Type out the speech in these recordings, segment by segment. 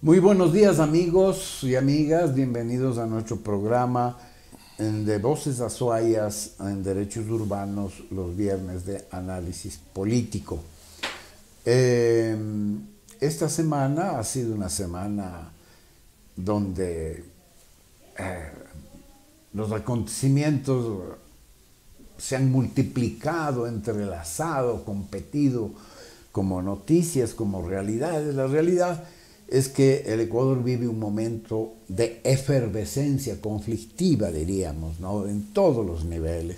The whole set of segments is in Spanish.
Muy buenos días amigos y amigas, bienvenidos a nuestro programa de Voces Azuayas en Derechos Urbanos, los viernes de análisis político. Esta semana ha sido una semana donde los acontecimientos se han multiplicado, entrelazado, competido como noticias, como realidades. La realidad es que el Ecuador vive un momento de efervescencia conflictiva, diríamos, ¿no? En todos los niveles,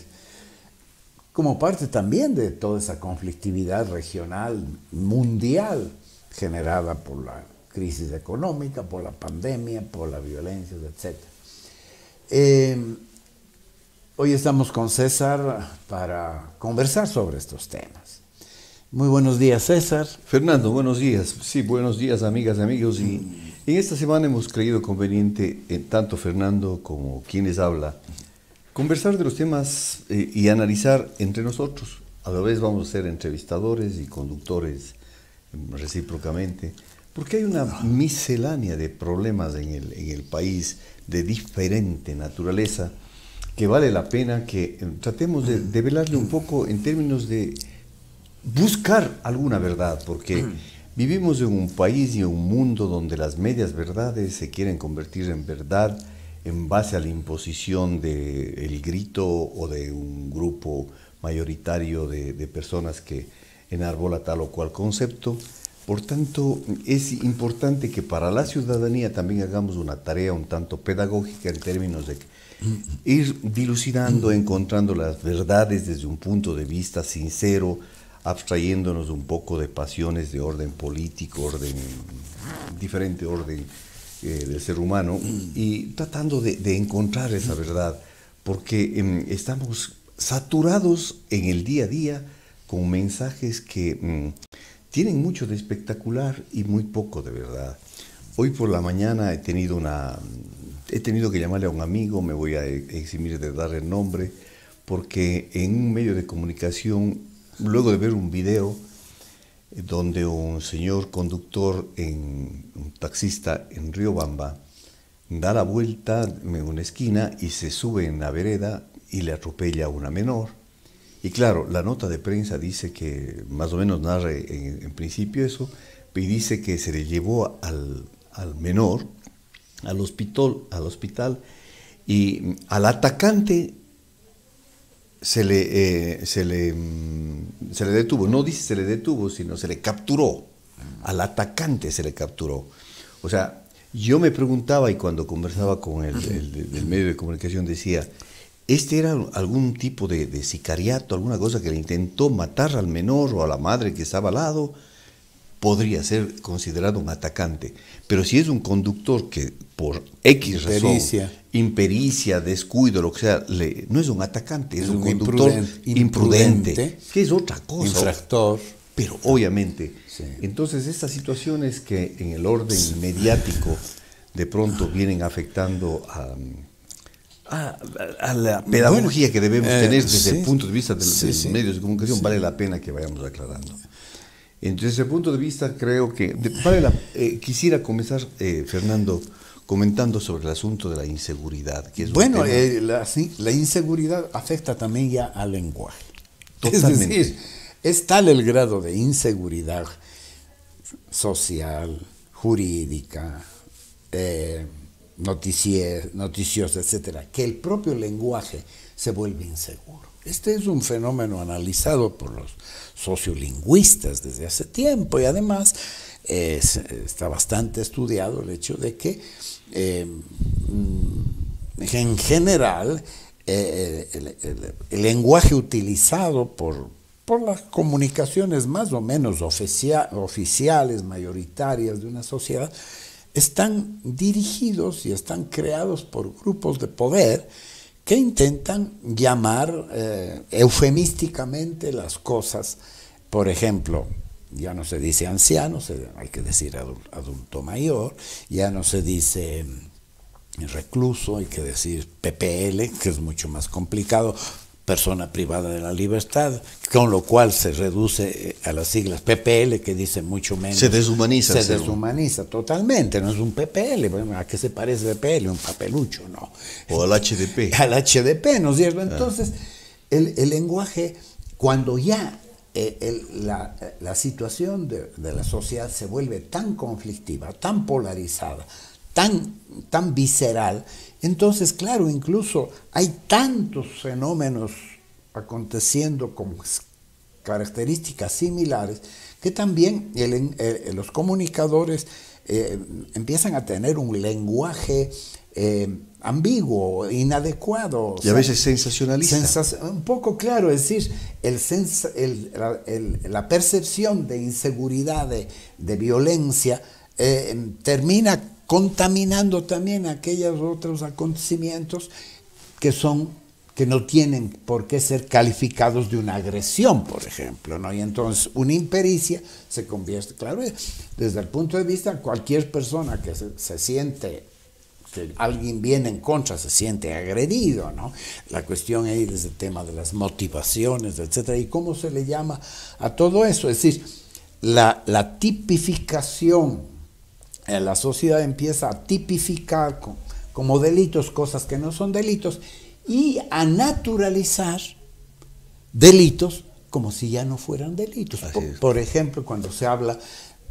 como parte también de toda esa conflictividad regional, mundial, generada por la crisis económica, por la pandemia, por la violencia, etc. Hoy estamos con César para conversar sobre estos temas. Muy buenos días, César. Fernando, buenos días. Sí, buenos días, amigas y amigos. Y en esta semana hemos creído conveniente, tanto Fernando como quienes habla, conversar de los temas y analizar entre nosotros. A la vez vamos a ser entrevistadores y conductores recíprocamente, porque hay una miscelánea de problemas en el país de diferente naturaleza que vale la pena que tratemos de velarle un poco en términos de buscar alguna verdad, porque vivimos en un país y en un mundo donde las medias verdades se quieren convertir en verdad en base a la imposición del grito o de un grupo mayoritario de personas que enarbola tal o cual concepto. Por tanto, es importante que para la ciudadanía también hagamos una tarea un tanto pedagógica en términos de ir dilucidando, encontrando las verdades desde un punto de vista sincero, abstrayéndonos un poco de pasiones de orden político, diferente orden del ser humano, y tratando de encontrar esa verdad, porque estamos saturados en el día a día con mensajes que tienen mucho de espectacular y muy poco de verdad. Hoy por la mañana he tenido que llamarle a un amigo, me voy a eximir de dar el nombre, porque en un medio de comunicación, luego de ver un video donde un señor conductor, un taxista en Riobamba, da la vuelta en una esquina y se sube en la vereda y le atropella a una menor. Y claro, la nota de prensa dice que, más o menos narra en principio eso, y dice que se le llevó al menor al hospital y al atacante se le detuvo. No dice se le detuvo, sino se le capturó. Al atacante se le capturó. O sea, yo me preguntaba, y cuando conversaba con el medio de comunicación decía, ¿este era algún tipo de sicariato, alguna cosa que le intentó matar al menor o a la madre que estaba al lado? Podría ser considerado un atacante. Pero si es un conductor que por X razón, impericia, descuido, lo que sea, no es un atacante, es un conductor imprudente, que es otra cosa. Infractor. Pero obviamente, sí. Entonces estas situaciones que en el orden mediático de pronto vienen afectando a la pedagogía que debemos tener desde el punto de vista de los medios de comunicación, vale la pena que vayamos aclarando. Entonces, desde ese punto de vista, creo que quisiera comenzar, Fernando, comentando sobre el asunto de la inseguridad. Que es la inseguridad afecta también ya al lenguaje. Totalmente. Es decir, es tal el grado de inseguridad social, jurídica, noticiosa, etcétera, que el propio lenguaje se vuelve inseguro. Este es un fenómeno analizado por los sociolingüistas desde hace tiempo y además está bastante estudiado el hecho de que en general el lenguaje utilizado por las comunicaciones más o menos oficiales, mayoritarias de una sociedad, están dirigidos y están creados por grupos de poder que intentan llamar eufemísticamente las cosas. Por ejemplo, ya no se dice anciano, hay que decir adulto mayor, ya no se dice recluso, hay que decir PPL, que es mucho más complicado, persona privada de la libertad, con lo cual se reduce a las siglas PPL, que dice mucho menos. Se deshumaniza. Se deshumaniza totalmente, no es un PPL. Bueno, ¿a qué se parece PPL? Un papelucho, ¿no? O al HDP. Al HDP, ¿no es cierto? Entonces, el lenguaje, cuando ya la situación de la sociedad se vuelve tan conflictiva, tan polarizada, tan visceral, entonces, claro, incluso hay tantos fenómenos aconteciendo con características similares que también los comunicadores empiezan a tener un lenguaje ambiguo, inadecuado. Y a veces sensacionalista. Un poco, claro, es decir, la percepción de inseguridad, de violencia, termina contaminando también aquellos otros acontecimientos que no tienen por qué ser calificados de una agresión, por ejemplo, ¿no? Y entonces una impericia se convierte, claro, desde el punto de vista, cualquier persona que se siente que alguien viene en contra, se siente agredido, ¿no? La cuestión ahí es el tema de las motivaciones, etcétera, y cómo se le llama a todo eso, es decir, la tipificación. La sociedad empieza a tipificar como delitos cosas que no son delitos y a naturalizar delitos como si ya no fueran delitos. Por ejemplo, cuando se habla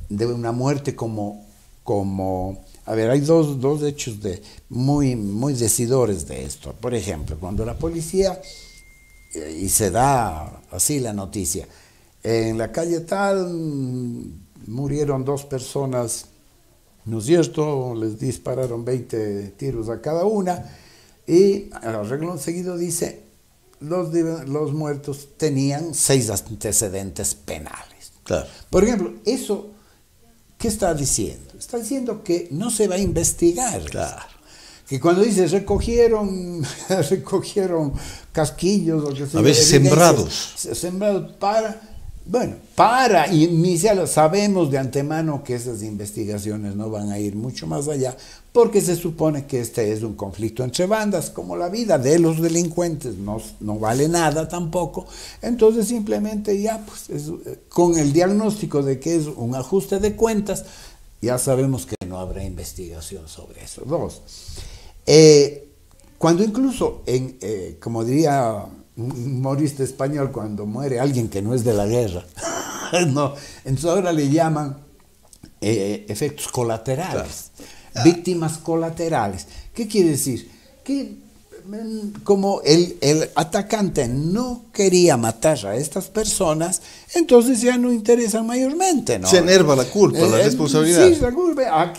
de una muerte como a ver, hay dos hechos muy decidores de esto. Por ejemplo, cuando la policía, y se da así la noticia, en la calle tal murieron 2 personas, ¿no es cierto? Les dispararon 20 tiros a cada una y al renglón seguido dice, los muertos tenían 6 antecedentes penales. Claro. Por ejemplo, eso, ¿qué está diciendo? Está diciendo que no se va a investigar. Claro. Que cuando dice recogieron casquillos o que sea, a veces sembrados para iniciar, sabemos de antemano que esas investigaciones no van a ir mucho más allá, porque se supone que este es un conflicto entre bandas, como la vida de los delincuentes no vale nada tampoco, entonces simplemente ya, pues, con el diagnóstico de que es un ajuste de cuentas, ya sabemos que no habrá investigación sobre eso. 2, cuando incluso, como diría un humorista español, cuando muere alguien que no es de la guerra, no, entonces ahora le llaman efectos colaterales, claro. Víctimas colaterales. ¿Qué quiere decir? Que como el atacante no quería matar a estas personas, entonces ya no interesan mayormente, ¿no? Se enerva la culpa, la responsabilidad. Sí, la culpa.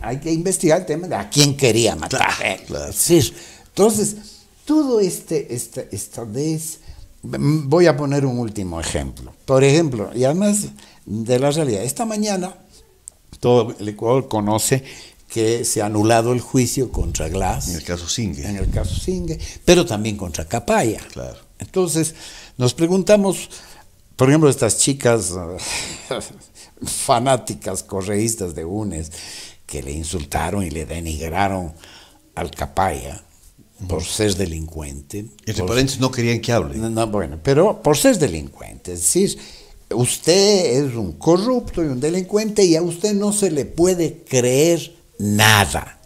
Hay que investigar el tema de a quién quería matar. Claro. Sí. Entonces, todo voy a poner un último ejemplo. Por ejemplo, y además de la realidad, esta mañana todo el Ecuador conoce que se ha anulado el juicio contra Glass. En el caso Singue. Pero también contra Capaya. Claro. Entonces, nos preguntamos, por ejemplo, estas chicas fanáticas correístas de UNES que le insultaron y le denigraron al Capaya por ser delincuente. Entre paréntesis, no querían que hable. No, bueno, pero por ser delincuente. Es decir, usted es un corrupto y un delincuente y a usted no se le puede creer nada.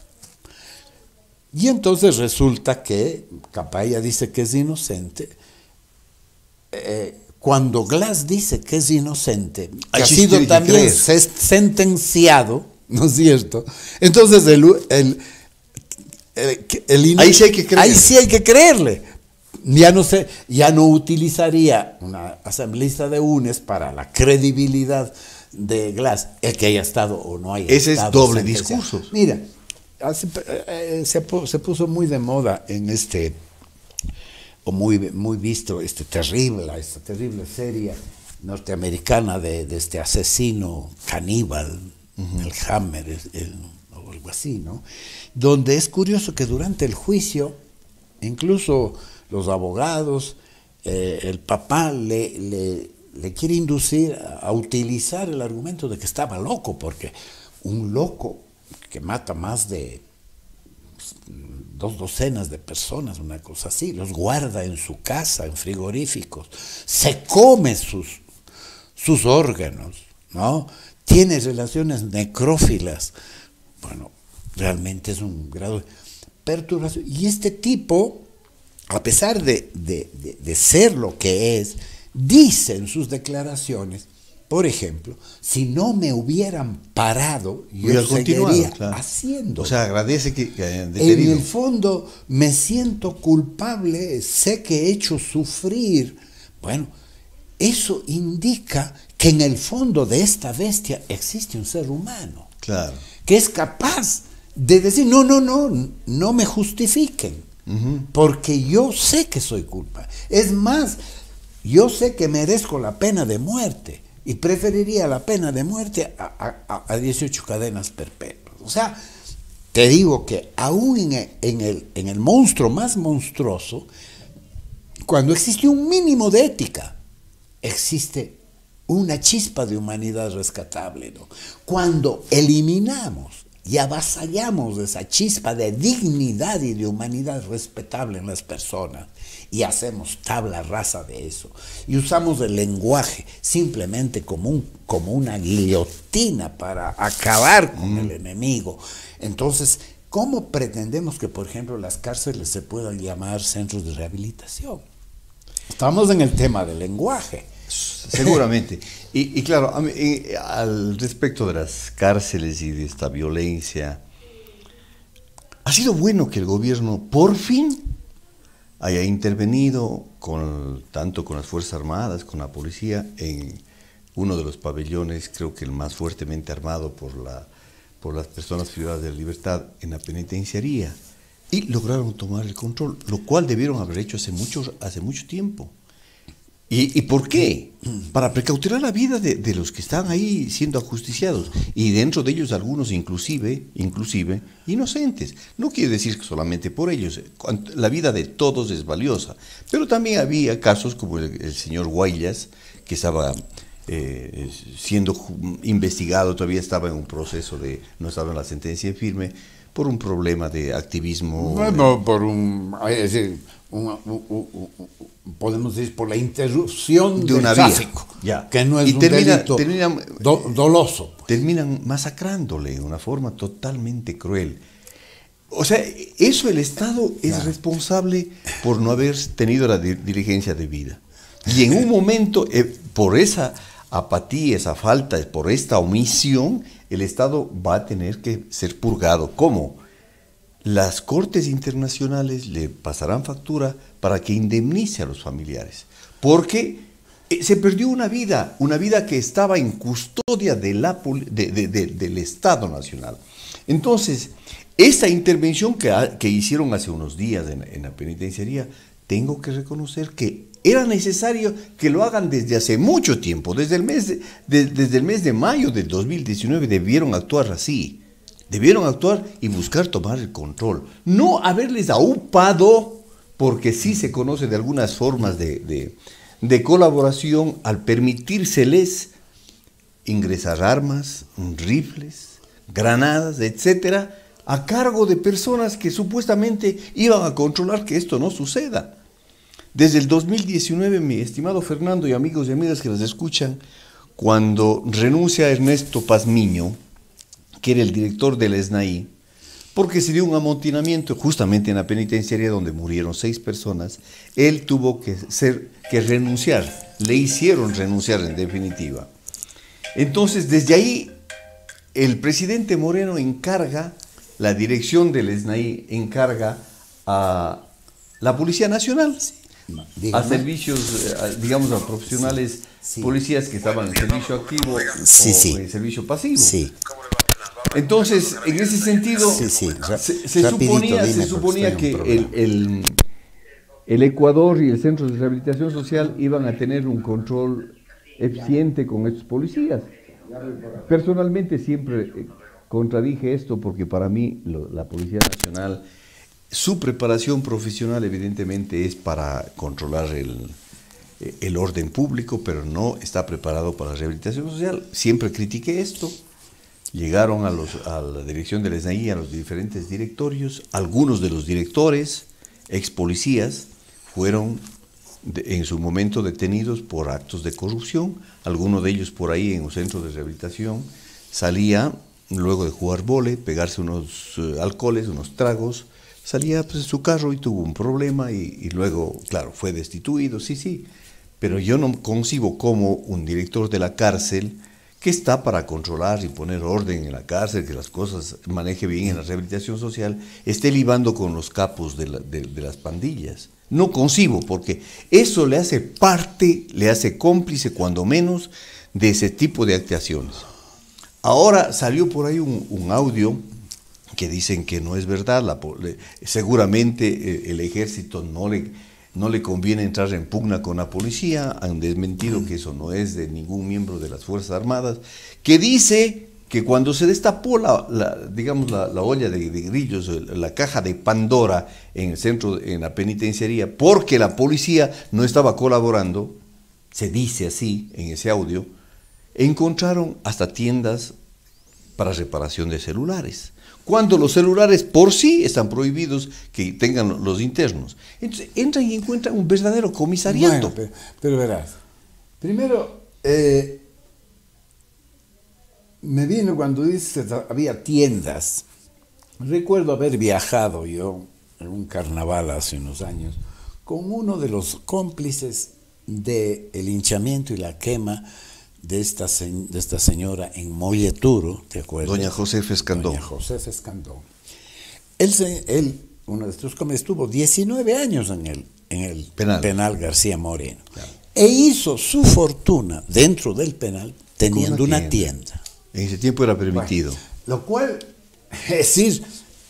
Y entonces resulta que Capaya dice que es inocente. Cuando Glass dice que es inocente, que ha sido también sentenciado, ¿no es cierto? Entonces ahí sí hay que creerle. Ahí sí hay que creerle. Ya no utilizaría una asambleísta de UNES para la credibilidad de Glass, el que haya estado o no haya estado. Ese es doble sentenciado. discurso. Mira, se puso muy de moda en o muy visto, esta terrible serie norteamericana de este asesino caníbal, el Hammer, o algo así, ¿no? Donde es curioso que durante el juicio, incluso los abogados, el papá le quiere inducir a utilizar el argumento de que estaba loco, porque un loco que mata más de 2 docenas de personas, una cosa así, los guarda en su casa, en frigoríficos, se come sus órganos, ¿no? Tiene relaciones necrófilas. Bueno, realmente es un grado de perturbación. Y este tipo, a pesar de ser lo que es, dice en sus declaraciones, por ejemplo, si no me hubieran parado, yo seguiría haciendo. O sea, agradece que detenido. En el fondo me siento culpable, sé que he hecho sufrir. Bueno, eso indica que en el fondo de esta bestia existe un ser humano. Claro. Que es capaz de decir, no me justifiquen, porque yo sé que soy culpable. Es más, yo sé que merezco la pena de muerte y preferiría la pena de muerte a 18 cadenas perpetuas. O sea, te digo que aún en el monstruo más monstruoso, cuando existe un mínimo de ética, existe una chispa de humanidad rescatable, ¿no? Cuando eliminamos y avasallamos esa chispa de dignidad y de humanidad respetable en las personas y hacemos tabla rasa de eso y usamos el lenguaje simplemente como una guillotina para acabar con el enemigo, entonces, ¿cómo pretendemos que, por ejemplo, las cárceles se puedan llamar centros de rehabilitación? Estamos en el tema del lenguaje. Seguramente. Y claro, al respecto de las cárceles y de esta violencia, ha sido bueno que el gobierno por fin haya intervenido tanto con las Fuerzas Armadas, con la policía, en uno de los pabellones, creo que el más fuertemente armado por las personas privadas de la libertad en la penitenciaría, y lograron tomar el control, lo cual debieron haber hecho hace mucho tiempo. ¿Y por qué? Para precautelar la vida de los que están ahí siendo ajusticiados, y dentro de ellos algunos inclusive inocentes. No quiere decir que solamente por ellos, la vida de todos es valiosa, pero también había casos como el señor Guaylas, que estaba siendo investigado, todavía estaba en un proceso no estaba en la sentencia en firme, por un problema de activismo. Bueno, es decir, podemos decir por la interrupción de una del tráfico, que no es un delito doloso. Pues. Terminan masacrándole de una forma totalmente cruel. O sea, eso el Estado es responsable por no haber tenido la diligencia debida. Y en un momento, por esa apatía, esa falta, por esta omisión, el Estado va a tener que ser purgado. ¿Cómo? Las cortes internacionales le pasarán factura para que indemnice a los familiares, porque se perdió una vida que estaba en custodia del Estado Nacional. Entonces, esta intervención que hicieron hace unos días en la penitenciaría, tengo que reconocer que era necesario que lo hagan desde hace mucho tiempo, desde el mes de mayo del 2019 debieron actuar así. Debieron actuar y buscar tomar el control. No haberles aupado, porque sí se conoce de algunas formas de colaboración al permitírseles ingresar armas, rifles, granadas, etcétera, a cargo de personas que supuestamente iban a controlar que esto no suceda. Desde el 2019, mi estimado Fernando y amigos y amigas que nos escuchan, cuando renuncia Ernesto Pazmiño, que era el director del SNAI, porque se dio un amotinamiento justamente en la penitenciaría donde murieron 6 personas, él tuvo que renunciar, le hicieron renunciar en definitiva. Entonces, desde ahí, el presidente Moreno encarga, la dirección del SNAI encarga a la Policía Nacional, a servicios, digamos, a profesionales policías que estaban en servicio activo o en servicio pasivo. Sí. Entonces, en ese sentido, se suponía que el Ecuador y el Centro de Rehabilitación Social iban a tener un control eficiente con estos policías. Personalmente siempre contradije esto porque para mí la Policía Nacional, su preparación profesional evidentemente es para controlar el orden público, pero no está preparado para la rehabilitación social. Siempre critiqué esto. llegaron a la dirección del SNI, a los diferentes directorios. Algunos de los directores, ex policías, fueron en su momento detenidos por actos de corrupción. Algunos de ellos por ahí en un centro de rehabilitación salía, luego de jugar vóley, pegarse unos alcoholes, unos tragos, salía pues, en su carro y tuvo un problema y luego, claro, fue destituido, sí, pero yo no concibo como un director de la cárcel que está para controlar y poner orden en la cárcel, que las cosas maneje bien en la rehabilitación social, esté libando con los capos de las pandillas. No concibo, porque eso le hace parte, le hace cómplice, cuando menos, de ese tipo de actuaciones. Ahora salió por ahí un audio que dicen que no es verdad, seguramente el ejército no le conviene entrar en pugna con la policía, han desmentido que eso no es de ningún miembro de las Fuerzas Armadas, que dice que cuando se destapó digamos la olla de grillos, la caja de Pandora en el centro, en la penitenciaría, porque la policía no estaba colaborando, se dice así en ese audio, encontraron hasta tiendas para reparación de celulares, cuando los celulares por sí están prohibidos que tengan los internos. Entonces entran y encuentran un verdadero comisariato. Bueno, pero verás, primero, me vino cuando dices que había tiendas. Recuerdo haber viajado yo en un carnaval hace unos años con uno de los cómplices del linchamiento y la quema de esta señora en Molleturo, ¿te acuerdas? Doña Josefa Escandón. Doña Josefa Escandón. Él, uno de estos cómplices, estuvo 19 años en el penal García Moreno. Claro. E hizo su fortuna dentro del penal teniendo una tienda. En ese tiempo era permitido. Bueno, lo cual, es decir,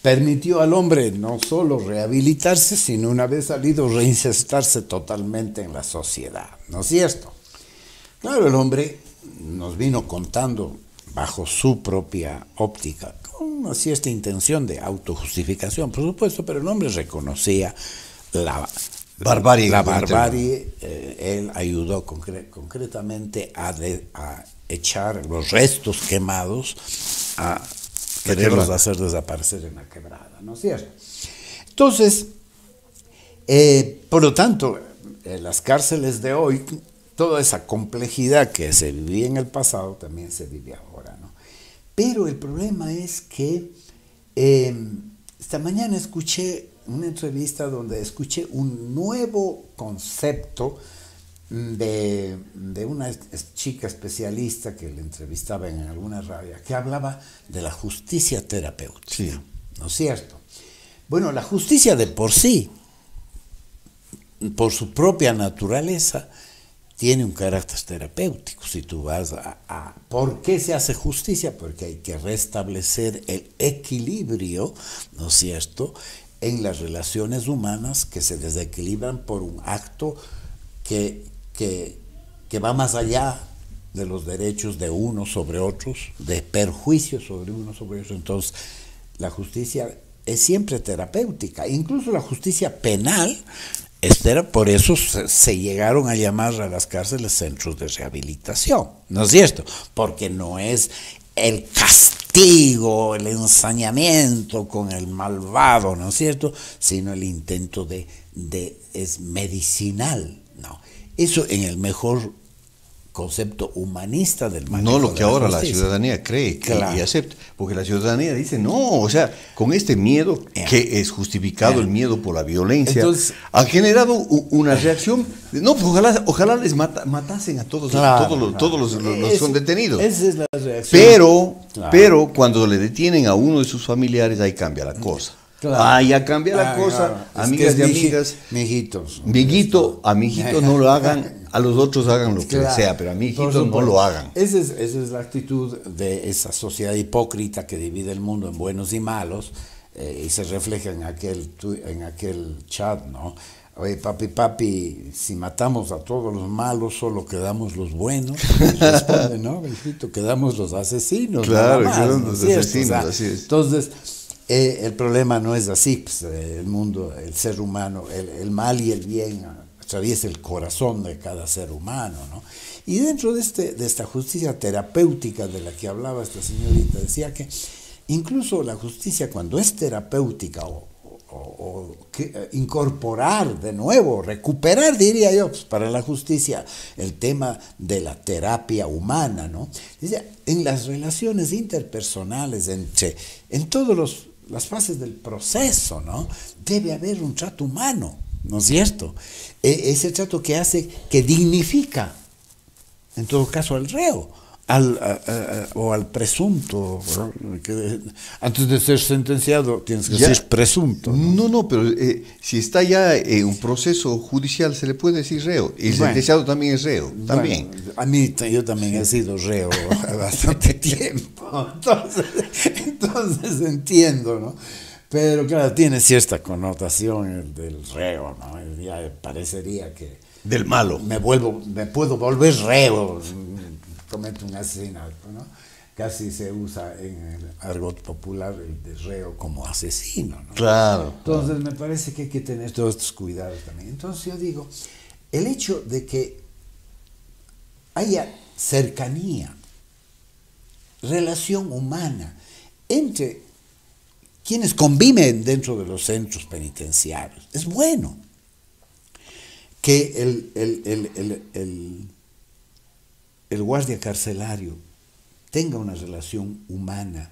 permitió al hombre no solo rehabilitarse, sino una vez salido reinsertarse totalmente en la sociedad, ¿no es cierto? Claro, el hombre nos vino contando bajo su propia óptica, con una cierta intención de autojustificación, por supuesto, pero el hombre reconocía la barbarie. Él ayudó concretamente a echar los restos quemados, a quererlos hacer desaparecer en la quebrada, ¿no es cierto? Entonces, por lo tanto, en las cárceles de hoy, toda esa complejidad que se vivía en el pasado también se vive ahora, ¿no? Pero el problema es que esta mañana escuché una entrevista donde escuché un nuevo concepto de una chica especialista que le entrevistaba en alguna radio, que hablaba de la justicia terapéutica, sí. ¿No es cierto? Bueno, la justicia de por sí, por su propia naturaleza, tiene un carácter terapéutico. Si tú vas ¿por qué se hace justicia? Porque hay que restablecer el equilibrio, ¿no es cierto?, en las relaciones humanas que se desequilibran por un acto que va más allá de los derechos de unos sobre otros, de perjuicios sobre unos sobre otros. Entonces, la justicia es siempre terapéutica, incluso la justicia penal. Por eso se llegaron a llamar a las cárceles centros de rehabilitación, ¿no es cierto? Porque no es el castigo, el ensañamiento con el malvado, ¿no es cierto?, sino el intento es medicinal, ¿no? Eso en el mejor concepto humanista del manejo. No lo que ahora la justicia. Ciudadanía cree Claro. y acepta, porque la ciudadanía dice, no, o sea, con este miedo, que es justificado el miedo por la violencia, entonces, ha generado una reacción, no, pues ojalá les matasen a todos, claro, todos los son detenidos. Esa es la reacción. Pero cuando le detienen a uno de sus familiares, ahí cambia la cosa. Claro. Ya cambia la cosa, claro. Amigas y amigas. Mijitos. A mi hijito no lo hagan, a los otros hagan lo que sea, pero a mi hijito no lo hagan. Esa es la actitud de esa sociedad hipócrita que divide el mundo en buenos y malos, y se refleja en aquel chat, ¿no? Oye, papi, si matamos a todos los malos, solo quedamos los buenos. Responde, ¿no? Hijito, quedamos los asesinos. Claro, nada más, quedamos ¿no? los asesinos, o sea, así es. Entonces, el problema no es así, pues, el mundo, el ser humano, el mal y el bien atraviesa el corazón de cada ser humano, ¿no? Y dentro de esta justicia terapéutica de la que hablaba esta señorita, decía que incluso la justicia, cuando es terapéutica incorporar de nuevo, recuperar, diría yo, pues para la justicia, el tema de la terapia humana, ¿no? Dice, en las relaciones interpersonales, en todas las fases del proceso, ¿no? Debe haber un trato humano, ¿no es cierto? Ese trato que dignifica, en todo caso, al reo, o al presunto, que antes de ser sentenciado tienes que decir presunto. No, pero si está ya en un proceso judicial se le puede decir reo, y el sentenciado también es reo, también. Bueno, a mí, yo también he sido reo bastante tiempo, entonces entiendo, ¿no? Pero claro, tiene cierta connotación el del reo, ¿no? Ya parecería que... Del malo. Me puedo volver reo, cometo un asesinato, ¿no? Casi se usa en el argot popular el de reo como asesino, ¿no? Claro. Entonces me parece que hay que tener todos estos cuidados también. Entonces yo digo, el hecho de que haya cercanía, relación humana entre quienes conviven dentro de los centros penitenciarios, es bueno. Que el guardia carcelario tenga una relación humana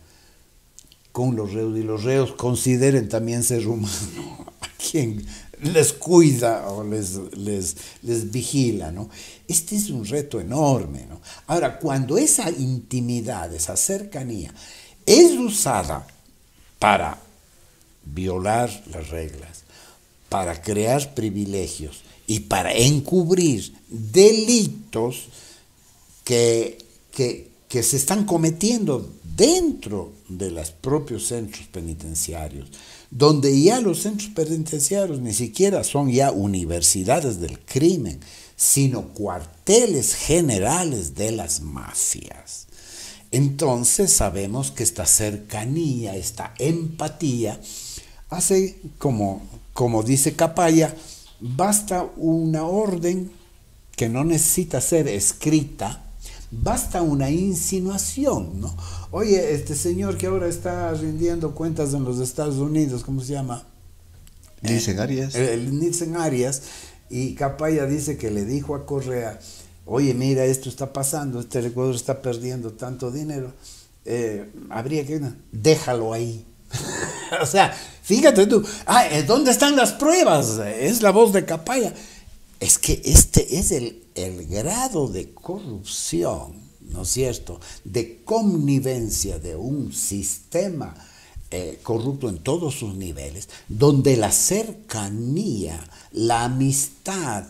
con los reos y los reos consideren también ser humano a quien les cuida o les vigila, ¿no? Este es un reto enorme, ¿no? Ahora, cuando esa intimidad, esa cercanía es usada para violar las reglas, para crear privilegios y para encubrir delitos que se están cometiendo dentro de los propios centros penitenciarios, donde ya los centros penitenciarios ni siquiera son ya universidades del crimen, sino cuarteles generales de las mafias. Entonces sabemos que esta cercanía, esta empatía, hace, como dice Capaya, basta una orden que no necesita ser escrita, basta una insinuación, ¿no? Oye, este señor que ahora está rindiendo cuentas en los Estados Unidos, ¿cómo se llama? Nielsen Arias. Nielsen Arias, y Capaya dice que le dijo a Correa, oye, mira, esto está pasando, este Ecuador está perdiendo tanto dinero, habría que... déjalo ahí. O sea, fíjate tú, ¿dónde están las pruebas? Es la voz de Capaya. Es que este es el grado de corrupción, ¿no es cierto?, de connivencia de un sistema corrupto en todos sus niveles, donde la cercanía, la amistad,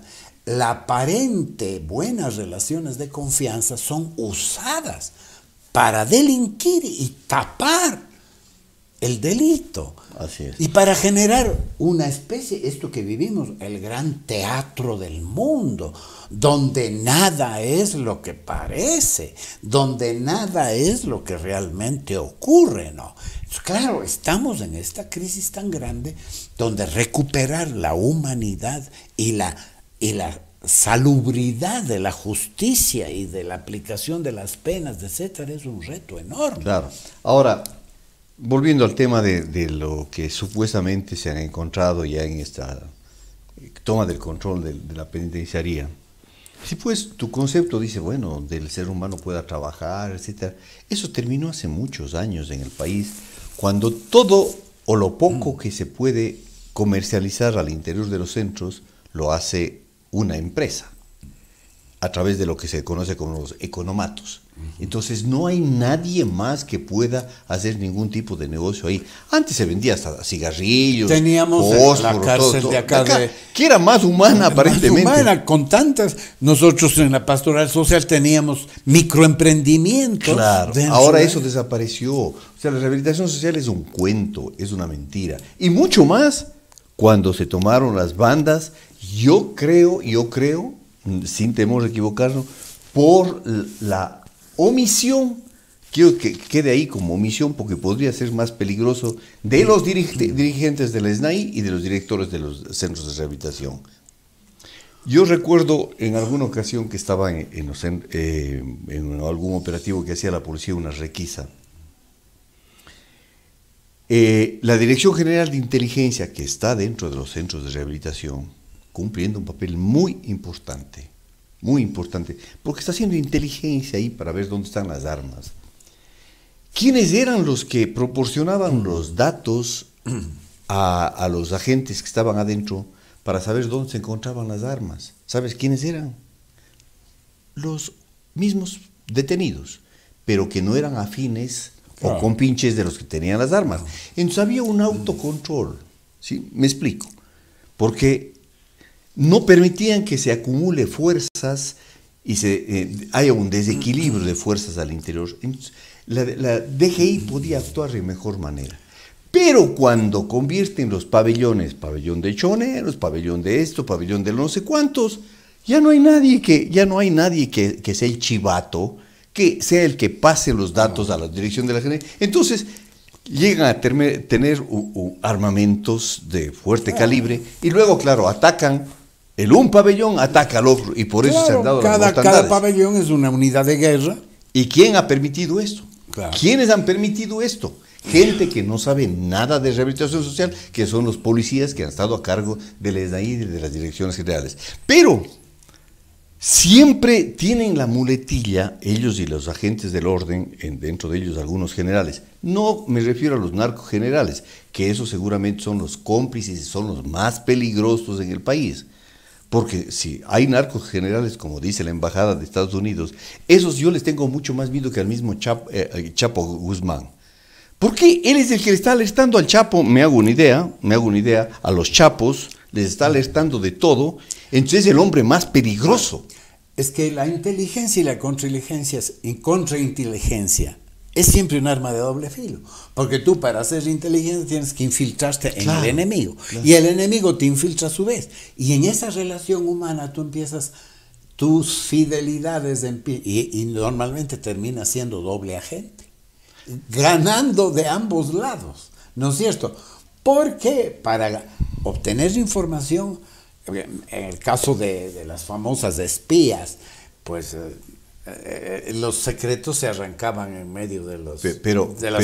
la aparente buenas relaciones de confianza son usadas para delinquir y tapar el delito. Así es. Y para generar una especie, esto que vivimos, el gran teatro del mundo, donde nada es lo que parece, donde nada es lo que realmente ocurre, ¿no? Entonces, claro, estamos en esta crisis tan grande donde recuperar la humanidad y la salubridad de la justicia y de la aplicación de las penas, etcétera, es un reto enorme. Claro. Ahora, volviendo al tema de lo que supuestamente se han encontrado ya en esta toma del control de la penitenciaría, si pues tu concepto dice, bueno, del ser humano pueda trabajar, etcétera, eso terminó hace muchos años en el país, cuando todo o lo poco que se puede comercializar al interior de los centros lo hace una empresa, a través de lo que se conoce como los economatos. Entonces no hay nadie más que pueda hacer ningún tipo de negocio ahí. Antes se vendía hasta cigarrillos, teníamos fósforo, la cárcel todo. de acá, que era más humana aparentemente. Más humana, con tantas. Nosotros en la pastoral social teníamos microemprendimientos. Claro, ahora eso desapareció. O sea, la rehabilitación social es un cuento, es una mentira. Y mucho más cuando se tomaron las bandas, yo creo, sin temor a equivocarnos, por la omisión, quiero que quede ahí como omisión porque podría ser más peligroso, de los dirigentes del SNAI y de los directores de los centros de rehabilitación. Yo recuerdo en alguna ocasión que estaba en algún operativo que hacía la policía, una requisa. La Dirección General de Inteligencia, que está dentro de los centros de rehabilitación, cumpliendo un papel muy importante, porque está haciendo inteligencia ahí para ver dónde están las armas. ¿Quiénes eran los que proporcionaban los datos a los agentes que estaban adentro para saber dónde se encontraban las armas? ¿Sabes quiénes eran? Los mismos detenidos, pero que no eran afines o compinches de los que tenían las armas. Entonces había un autocontrol, ¿sí? Me explico. Porque no permitían que se acumule fuerzas y haya un desequilibrio de fuerzas al interior. Entonces, la DGI podía actuar de mejor manera. Pero cuando convierten los pabellones, pabellón de choneros, pabellón de esto, pabellón de no sé cuántos, ya no hay nadie que sea el chivato, que sea el que pase los datos a la dirección de la gente. Entonces, llegan a tener armamentos de fuerte calibre y luego, claro, atacan. Un pabellón ataca al otro y por eso se han dado las mortandades. Cada pabellón es una unidad de guerra. ¿Y quién ha permitido esto? Claro. ¿Quiénes han permitido esto? Gente que no sabe nada de rehabilitación social, que son los policías que han estado a cargo de la ESNAI y de las direcciones generales. Pero siempre tienen la muletilla, ellos y los agentes del orden, dentro de ellos algunos generales. No me refiero a los narcogenerales, que esos seguramente son los cómplices y son los más peligrosos en el país. Porque si hay narcos generales, como dice la Embajada de Estados Unidos, esos yo les tengo mucho más miedo que al mismo Chapo Guzmán. Porque él es el que le está alertando al Chapo, me hago una idea, a los chapos, les está alertando de todo, entonces es el hombre más peligroso. Es que la inteligencia y la contrainteligencia es siempre un arma de doble filo, porque tú para ser inteligente tienes que infiltrarte en el enemigo, y el enemigo te infiltra a su vez, y en esa relación humana tú empiezas tus fidelidades, y normalmente terminas siendo doble agente, ganando de ambos lados, ¿no es cierto? Porque para obtener información, en el caso de las famosas espías, pues los secretos se arrancaban en medio de las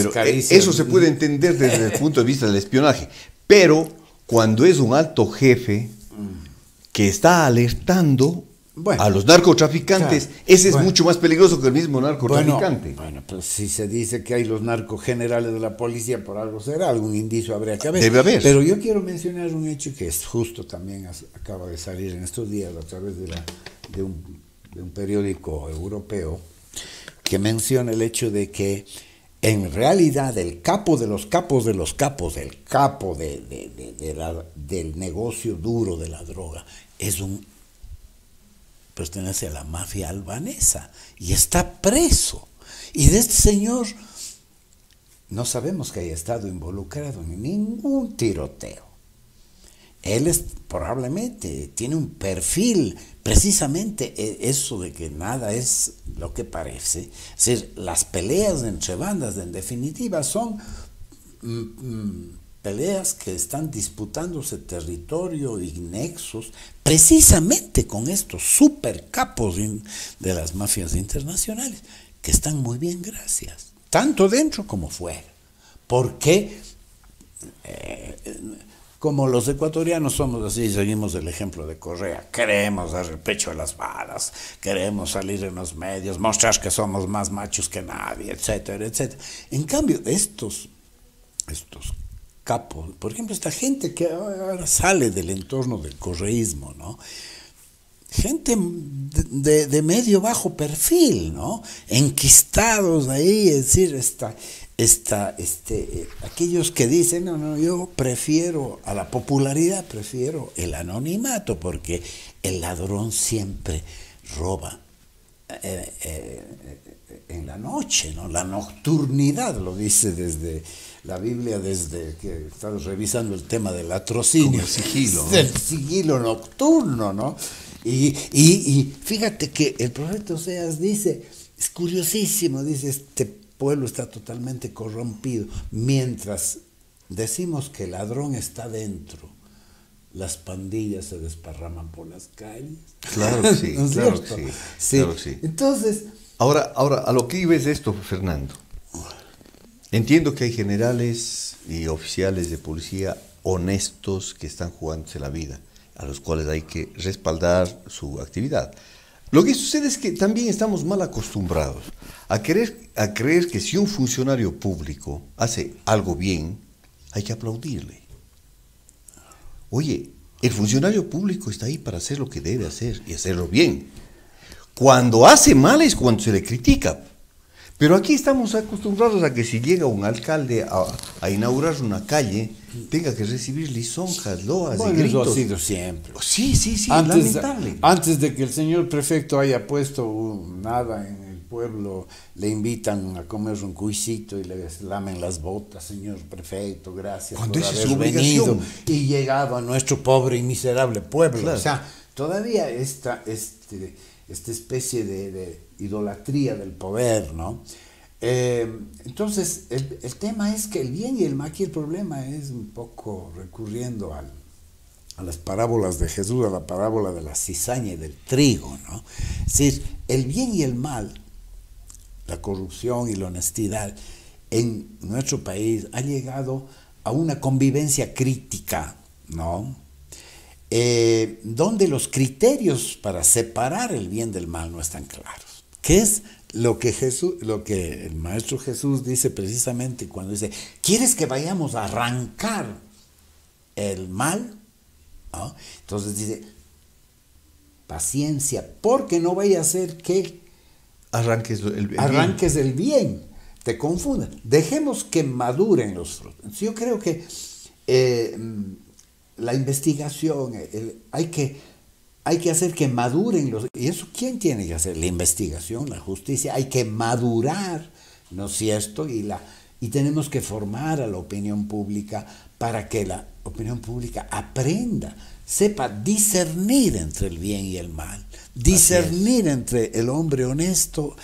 caricias. Eso se puede entender desde el punto de vista del espionaje, pero cuando es un alto jefe que está alertando a los narcotraficantes, ese es mucho más peligroso que el mismo narcotraficante. Bueno, pues si se dice que hay los narcogenerales de la policía, por algo será, algún indicio habría que haber. Debe haber. Pero yo quiero mencionar un hecho que es justo también acaba de salir en estos días a través de un periódico europeo, que menciona el hecho de que en realidad el capo de los capos de los capos, el capo del negocio duro de la droga, pertenece a la mafia albanesa y está preso. Y de este señor no sabemos que haya estado involucrado en ningún tiroteo. Él probablemente tiene un perfil, precisamente eso de que nada es lo que parece. Es decir, las peleas entre bandas, en definitiva, son peleas que están disputándose territorio y nexos, precisamente con estos supercapos de las mafias internacionales, que están muy bien, gracias, tanto dentro como fuera. Porque como los ecuatorianos somos así, seguimos el ejemplo de Correa, queremos dar el pecho a las balas, queremos salir en los medios, mostrar que somos más machos que nadie, etcétera, etcétera. En cambio, estos capos, por ejemplo, esta gente que ahora sale del entorno del correísmo, ¿no? Gente de medio bajo perfil, ¿no? Enquistados ahí, es decir, aquellos que dicen, no, yo prefiero a la popularidad, prefiero el anonimato, porque el ladrón siempre roba en la noche, ¿no? La nocturnidad, lo dice desde la Biblia, desde que estamos revisando el tema del latrocinio. Como el sigilo, ¿no? Del sigilo nocturno, ¿no? Y fíjate que el profeta Oseas dice, es curiosísimo, dice, este pueblo está totalmente corrompido. Mientras decimos que el ladrón está dentro, las pandillas se desparraman por las calles. Claro que sí, ¿No es claro cierto? que sí, Sí. claro que sí. Entonces, Ahora, a lo que iba es esto, Fernando. Entiendo que hay generales y oficiales de policía honestos que están jugándose la vida, a los cuales hay que respaldar su actividad. Lo que sucede es que también estamos mal acostumbrados a creer que si un funcionario público hace algo bien, hay que aplaudirle. Oye, el funcionario público está ahí para hacer lo que debe hacer y hacerlo bien. Cuando hace mal es cuando se le critica. Pero aquí estamos acostumbrados a que si llega un alcalde a inaugurar una calle, tenga que recibir lisonjas, loas y gritos. eso ha sido siempre. Sí, lamentable. Antes de que el señor prefecto haya puesto nada en el pueblo, le invitan a comer un cuisito y le lamen las botas, señor prefecto, gracias Cuando por esa haber es su obligación. venido y llegado a nuestro pobre y miserable pueblo. Claro. O sea, todavía esta especie de idolatría del poder, ¿no? Entonces, el tema es que el bien y el mal, aquí el problema es un poco recurriendo a las parábolas de Jesús, a la parábola de la cizaña y del trigo, ¿no? Es decir, el bien y el mal, la corrupción y la honestidad en nuestro país ha llegado a una convivencia crítica, ¿no? Donde los criterios para separar el bien del mal no están claros. ¿Qué es lo que el Maestro Jesús dice precisamente cuando dice, ¿quieres que vayamos a arrancar el mal? ¿No? Entonces dice, paciencia, porque no vaya a ser que arranques el bien, te confundan. Dejemos que maduren los frutos. Yo creo que la investigación, hay que hacer que maduren los... ¿Y eso quién tiene que hacer? La investigación, la justicia. Hay que madurar, ¿no es cierto? Y tenemos que formar a la opinión pública para que la opinión pública aprenda, sepa discernir entre el bien y el mal, discernir entre el hombre honesto,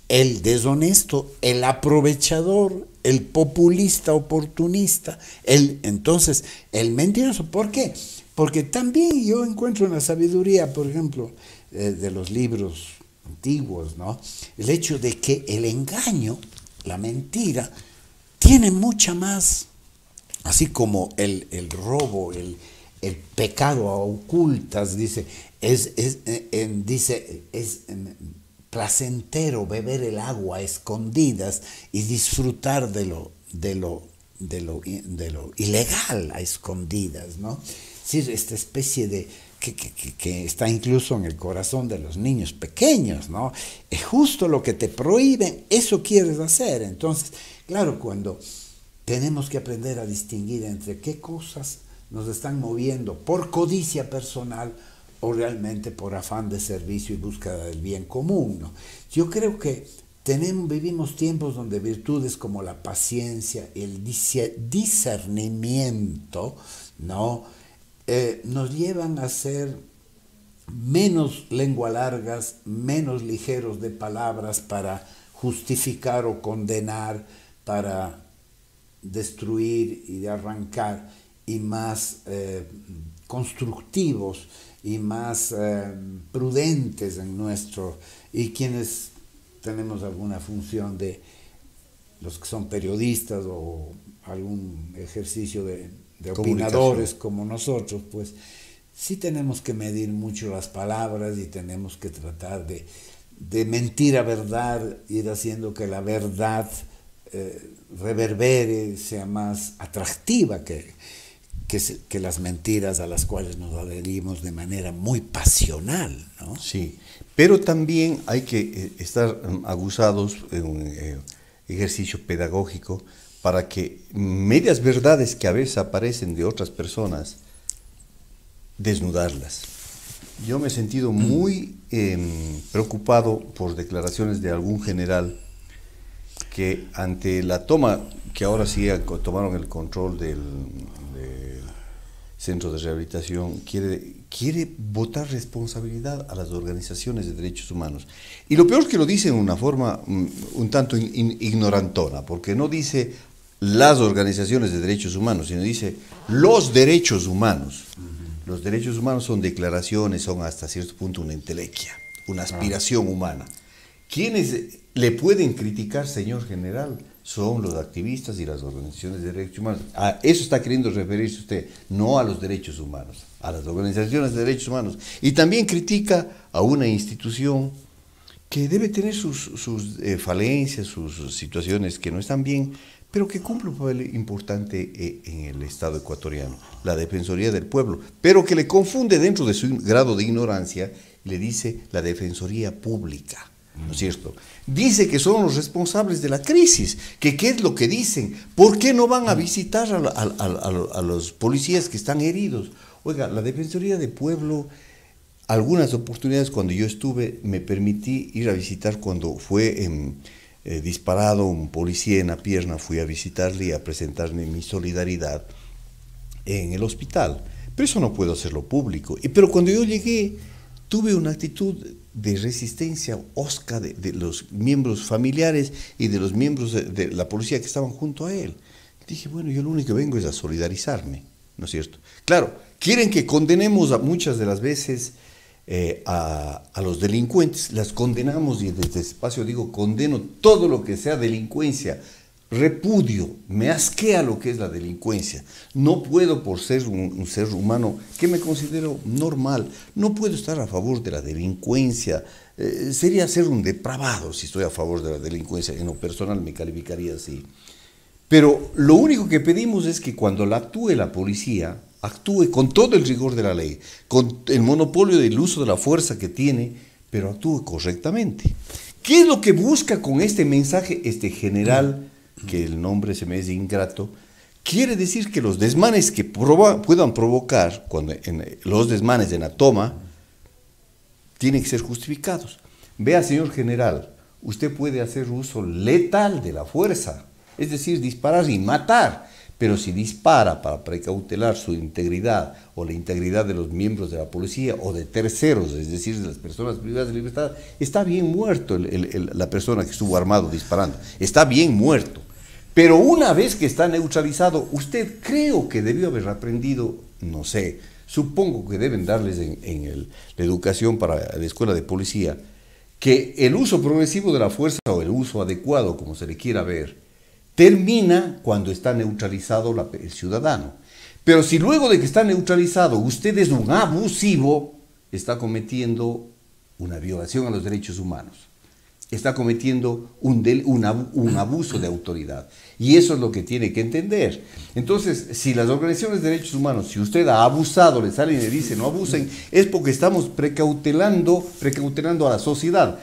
el deshonesto, el aprovechador, el populista oportunista, entonces el mentiroso. ¿Por qué? Porque también yo encuentro en la sabiduría, por ejemplo, de los libros antiguos, ¿no? El hecho de que el engaño, la mentira, tiene mucha más, así como el robo, el pecado a ocultas, dice, es placentero beber el agua a escondidas y disfrutar de lo ilegal a escondidas, ¿no? Es decir, esta especie de que está incluso en el corazón de los niños pequeños, ¿no? Es justo lo que te prohíben, eso quieres hacer. Entonces, claro, cuando tenemos que aprender a distinguir entre qué cosas nos están moviendo por codicia personal o realmente por afán de servicio y búsqueda del bien común, ¿no? Yo creo que vivimos tiempos donde virtudes como la paciencia, el discernimiento, ¿no? Nos llevan a ser menos lengua largas, menos ligeros de palabras para justificar o condenar, para destruir y de arrancar, y más constructivos y más prudentes y quienes tenemos alguna función de los que son periodistas o algún ejercicio de opinadores como nosotros, pues sí tenemos que medir mucho las palabras y tenemos que tratar de mentir a verdad, ir haciendo que la verdad reverbere, sea más atractiva que las mentiras a las cuales nos adherimos de manera muy pasional, ¿no? Sí, pero también hay que estar aguzados en un ejercicio pedagógico para que medias verdades que a veces aparecen de otras personas, desnudarlas. Yo me he sentido muy preocupado por declaraciones de algún general que ante la toma, que ahora sí tomaron el control del centro de rehabilitación, quiere botar responsabilidad a las organizaciones de derechos humanos. Y lo peor es que lo dice en una forma un tanto ignorantona, porque no dice las organizaciones de derechos humanos, sino dice los derechos humanos. Los derechos humanos son declaraciones, son hasta cierto punto una entelequia, una aspiración humana. Quienes le pueden criticar, señor general, son los activistas y las organizaciones de derechos humanos. A eso está queriendo referirse usted, no a los derechos humanos, a las organizaciones de derechos humanos. Y también critica a una institución que debe tener sus falencias, sus situaciones que no están bien, pero que cumple un papel importante en el Estado ecuatoriano, la Defensoría del Pueblo, pero que le confunde dentro de su grado de ignorancia, le dice la Defensoría Pública. ¿No es cierto? Dice que son los responsables de la crisis, que qué es lo que dicen, ¿por qué no van a visitar a los policías que están heridos? Oiga, la Defensoría del Pueblo, algunas oportunidades cuando yo estuve, me permití ir a visitar cuando fue disparado un policía en la pierna, fui a visitarle y a presentarle mi solidaridad en el hospital, pero eso no puedo hacerlo público. Pero cuando yo llegué, tuve una actitud de resistencia hosca de los miembros familiares y de los miembros de la policía que estaban junto a él. Dije, bueno, yo lo único que vengo es a solidarizarme, ¿no es cierto? Claro, quieren que condenemos muchas de las veces a los delincuentes, las condenamos y desde este espacio digo, condeno todo lo que sea delincuencia, repudio, me asquea lo que es la delincuencia. No puedo, por ser un ser humano que me considero normal, no puedo estar a favor de la delincuencia. Sería ser un depravado si estoy a favor de la delincuencia. En lo personal me calificaría así. Pero lo único que pedimos es que cuando actúe la policía, actúe con todo el rigor de la ley, con el monopolio del uso de la fuerza que tiene, pero actúe correctamente. ¿Qué es lo que busca con este mensaje este general, que el nombre se me es ingrato? Quiere decir que los desmanes que puedan provocar, los desmanes en la toma, tienen que ser justificados. Vea, señor general, usted puede hacer uso letal de la fuerza, es decir, disparar y matar, pero si dispara para precautelar su integridad o la integridad de los miembros de la policía o de terceros, es decir, de las personas privadas de libertad, está bien muerto la persona que estuvo armado disparando, está bien muerto. Pero una vez que está neutralizado, usted creo que debió haber aprendido, no sé, supongo que deben darles en la educación para la escuela de policía, que el uso progresivo de la fuerza o el uso adecuado, como se le quiera ver, termina cuando está neutralizado el ciudadano. Pero si luego de que está neutralizado usted es un abusivo, está cometiendo una violación a los derechos humanos. Está cometiendo un abuso de autoridad. Y eso es lo que tiene que entender. Entonces, si las organizaciones de derechos humanos, si usted ha abusado, le salen y le dicen no abusen, es porque estamos precautelando a la sociedad.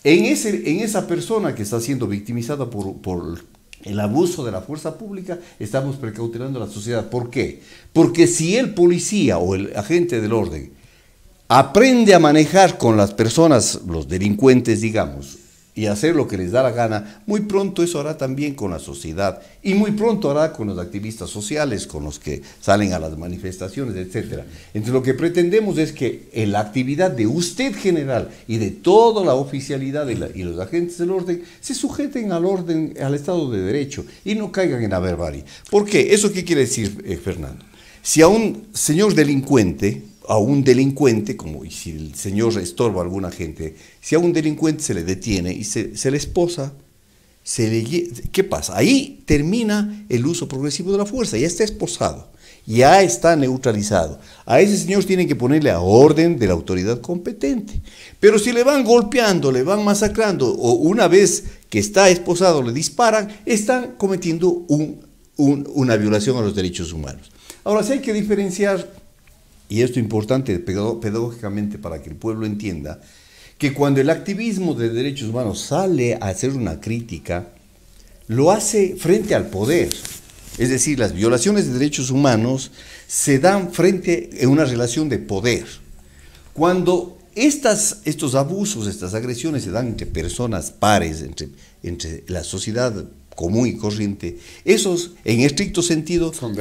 En esa persona que está siendo victimizada por el abuso de la fuerza pública, estamos precautelando a la sociedad. ¿Por qué? Porque si el policía o el agente del orden aprende a manejar con las personas, los delincuentes, digamos, y hacer lo que les da la gana, muy pronto eso hará también con la sociedad y muy pronto hará con los activistas sociales, con los que salen a las manifestaciones, etc. Entonces lo que pretendemos es que en la actividad de usted general y de toda la oficialidad y los agentes del orden se sujeten al orden, al Estado de Derecho y no caigan en la barbarie. ¿Por qué? ¿Eso qué quiere decir, Fernando? Si a un señor delincuente, como si el señor estorba a alguna gente, si a un delincuente se le detiene y se le esposa, ¿qué pasa? Ahí termina el uso progresivo de la fuerza, ya está esposado, ya está neutralizado. A ese señor tienen que ponerle a orden de la autoridad competente. Pero si le van golpeando, le van masacrando, o una vez que está esposado le disparan, están cometiendo una violación a los derechos humanos. Ahora, sí hay que diferenciar, y esto es importante pedagógicamente para que el pueblo entienda, que cuando el activismo de derechos humanos sale a hacer una crítica, lo hace frente al poder. Es decir, las violaciones de derechos humanos se dan frente a una relación de poder. Cuando estos abusos, estas agresiones se dan entre personas pares, entre la sociedad común y corriente, esos en estricto sentido son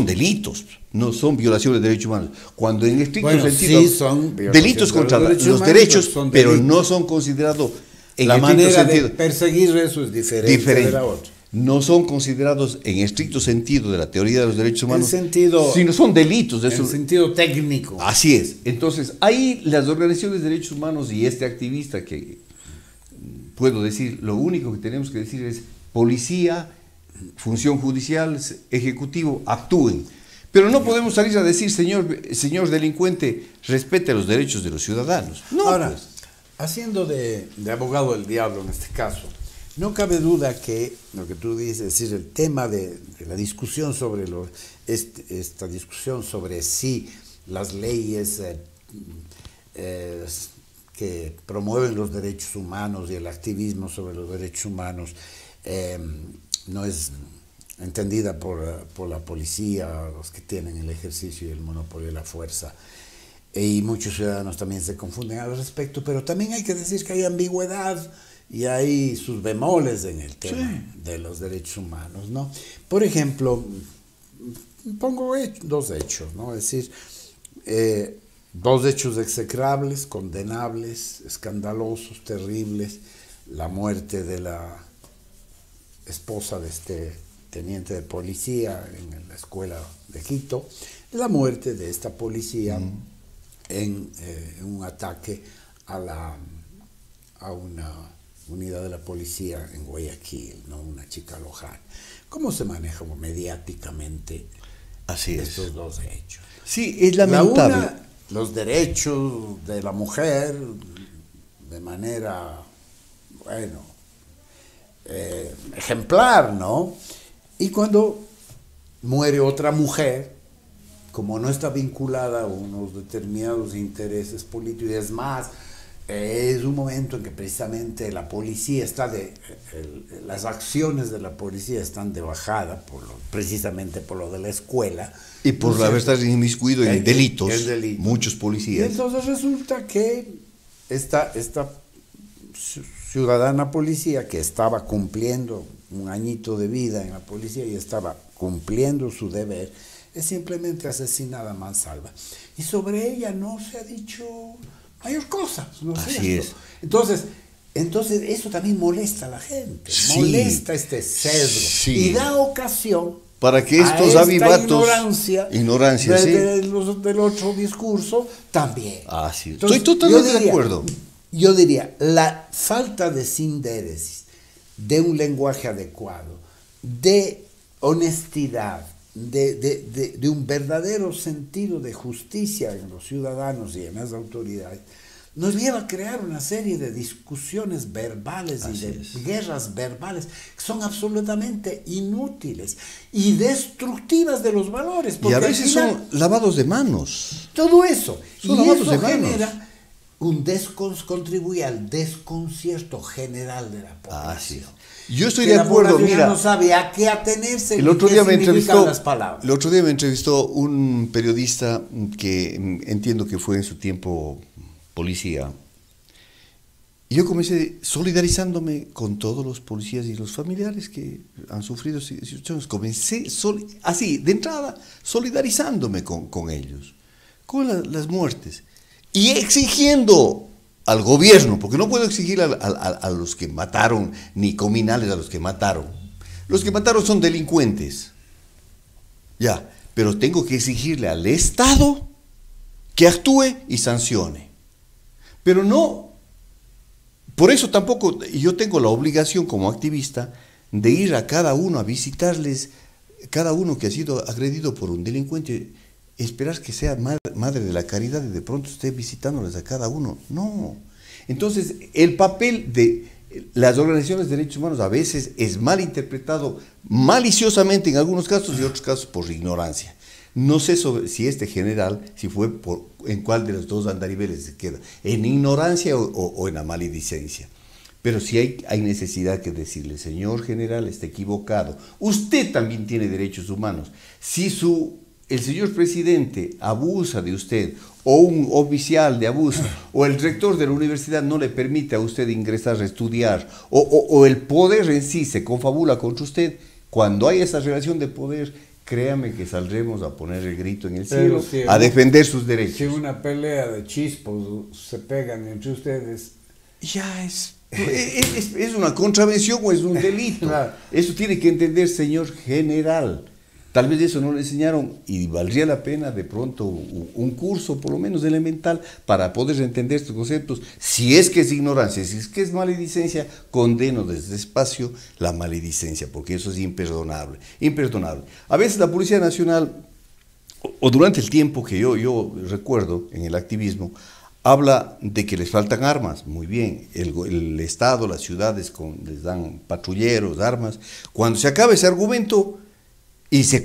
delitos, no son violaciones de derechos humanos. Cuando en estricto sentido sí son delitos contra los derechos, pero no son considerados en la estricto manera sentido. de perseguir eso es diferente de la otra. no son considerados en estricto sentido de la teoría de los derechos humanos, sino son delitos. En sentido técnico. Así es. Entonces, ahí las organizaciones de derechos humanos y este activista que puedo decir, lo único que tenemos que decir es policía, función judicial, ejecutivo, actúen. Pero no podemos salir a decir, señor delincuente, respete los derechos de los ciudadanos. No, ahora, pues. Haciendo de abogado del diablo en este caso, no cabe duda que lo que tú dices, es decir, el tema de la discusión sobre esta discusión sobre si las leyes que promueven los derechos humanos y el activismo sobre los derechos humanos no es entendida por la policía, los que tienen el ejercicio y el monopolio de la fuerza. Y muchos ciudadanos también se confunden al respecto, pero también hay que decir que hay ambigüedad y hay sus bemoles en el tema de los derechos humanos, ¿no? Por ejemplo, pongo dos hechos, ¿no? Es decir, dos hechos execrables, condenables, escandalosos, terribles: la muerte de la esposa de este teniente de policía en la escuela de Quito, la muerte de esta policía en un ataque a una unidad de la policía en Guayaquil, ¿no? Una chica lojana. ¿Cómo se maneja mediáticamente estos dos hechos? Sí, es lamentable. La una, los derechos de la mujer de manera, bueno, ejemplar, ¿no? Y cuando muere otra mujer, como no está vinculada a unos determinados intereses políticos, y es más, es un momento en que precisamente la policía las acciones de la policía están de bajada, precisamente por lo de la escuela. Y por haber estado inmiscuido en delitos, delito. Muchos policías. Y entonces resulta que esta ciudadana policía que estaba cumpliendo un añito de vida en la policía y estaba cumpliendo su deber, es simplemente asesinada a mansalva. Y sobre ella no se ha dicho mayor cosa, ¿no es Así cierto? es. Entonces eso también molesta a la gente, Sí. molesta este sesgo, Sí. y da ocasión para que estos a esta avivatos, ignorancia sí. del otro discurso también. Sí. Entonces, Estoy totalmente de acuerdo. Yo diría, la falta de síntesis, de un lenguaje adecuado, de honestidad, de un verdadero sentido de justicia en los ciudadanos y en las autoridades, nos lleva a crear una serie de discusiones verbales y de guerras verbales que son absolutamente inútiles y destructivas de los valores. Y a veces son lavados de manos. Todo eso. Son y lavados eso de manos. genera contribuye al desconcierto general de la población. Yo estoy de acuerdo, mira, no sabe a qué atenerse. El otro día me entrevistó un periodista que entiendo que fue en su tiempo policía. Y yo comencé solidarizándome con todos los policías y los familiares que han sufrido situaciones. Comencé así, de entrada, solidarizándome con ellos, con las muertes. Y exigiendo al gobierno, porque no puedo exigir a los que mataron, ni criminales a los que mataron. Los que mataron son delincuentes. Ya, pero tengo que exigirle al Estado que actúe y sancione. Pero no, por eso tampoco yo tengo la obligación como activista de ir a cada uno a visitarles, cada uno que ha sido agredido por un delincuente, esperar que sea madre de la caridad y de pronto esté visitándoles a cada uno. No. Entonces, el papel de las organizaciones de derechos humanos a veces es mal interpretado maliciosamente en algunos casos y en otros casos por ignorancia. No sé si este general, si fue en cuál de los dos andariveles se queda, en ignorancia o en la maledicencia. Pero sí hay necesidad que decirle, señor general, está equivocado. Usted también tiene derechos humanos. Si el señor presidente abusa de usted, o un oficial de abuso, o el rector de la universidad no le permite a usted ingresar a estudiar, o el poder en sí se confabula contra usted, cuando hay esa relación de poder, créame que saldremos a poner el grito en el cielo, a defender sus derechos. Si una pelea de chispos se pegan entre ustedes, ya es ¿Es una contravención o es un delito? Claro. Eso tiene que entender, señor general. Tal vez eso no le enseñaron y valdría la pena de pronto un curso, por lo menos elemental, para poder entender estos conceptos. Si es que es ignorancia, si es que es maledicencia, condeno desde espacio la maledicencia, porque eso es imperdonable. Imperdonable. A veces la Policía Nacional, o durante el tiempo que yo recuerdo en el activismo, habla de que les faltan armas. Muy bien, el Estado, las ciudades les dan patrulleros, armas. Cuando se acaba ese argumento y se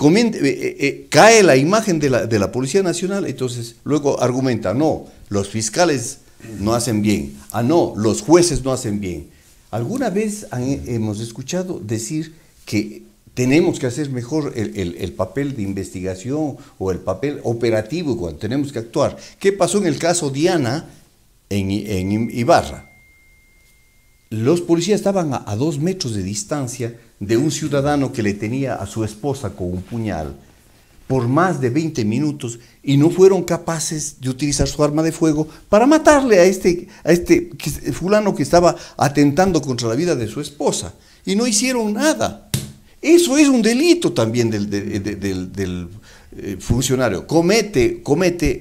cae la imagen de la Policía Nacional, entonces luego argumenta, no, los fiscales no hacen bien, no, los jueces no hacen bien. ¿Alguna vez hemos escuchado decir que tenemos que hacer mejor el papel de investigación o el papel operativo cuando tenemos que actuar? ¿Qué pasó en el caso Diana en Ibarra? Los policías estaban a 2 metros de distancia de un ciudadano que le tenía a su esposa con un puñal por más de 20 minutos y no fueron capaces de utilizar su arma de fuego para matarle a este fulano que estaba atentando contra la vida de su esposa. Y no hicieron nada. Eso es un delito también del funcionario. Comete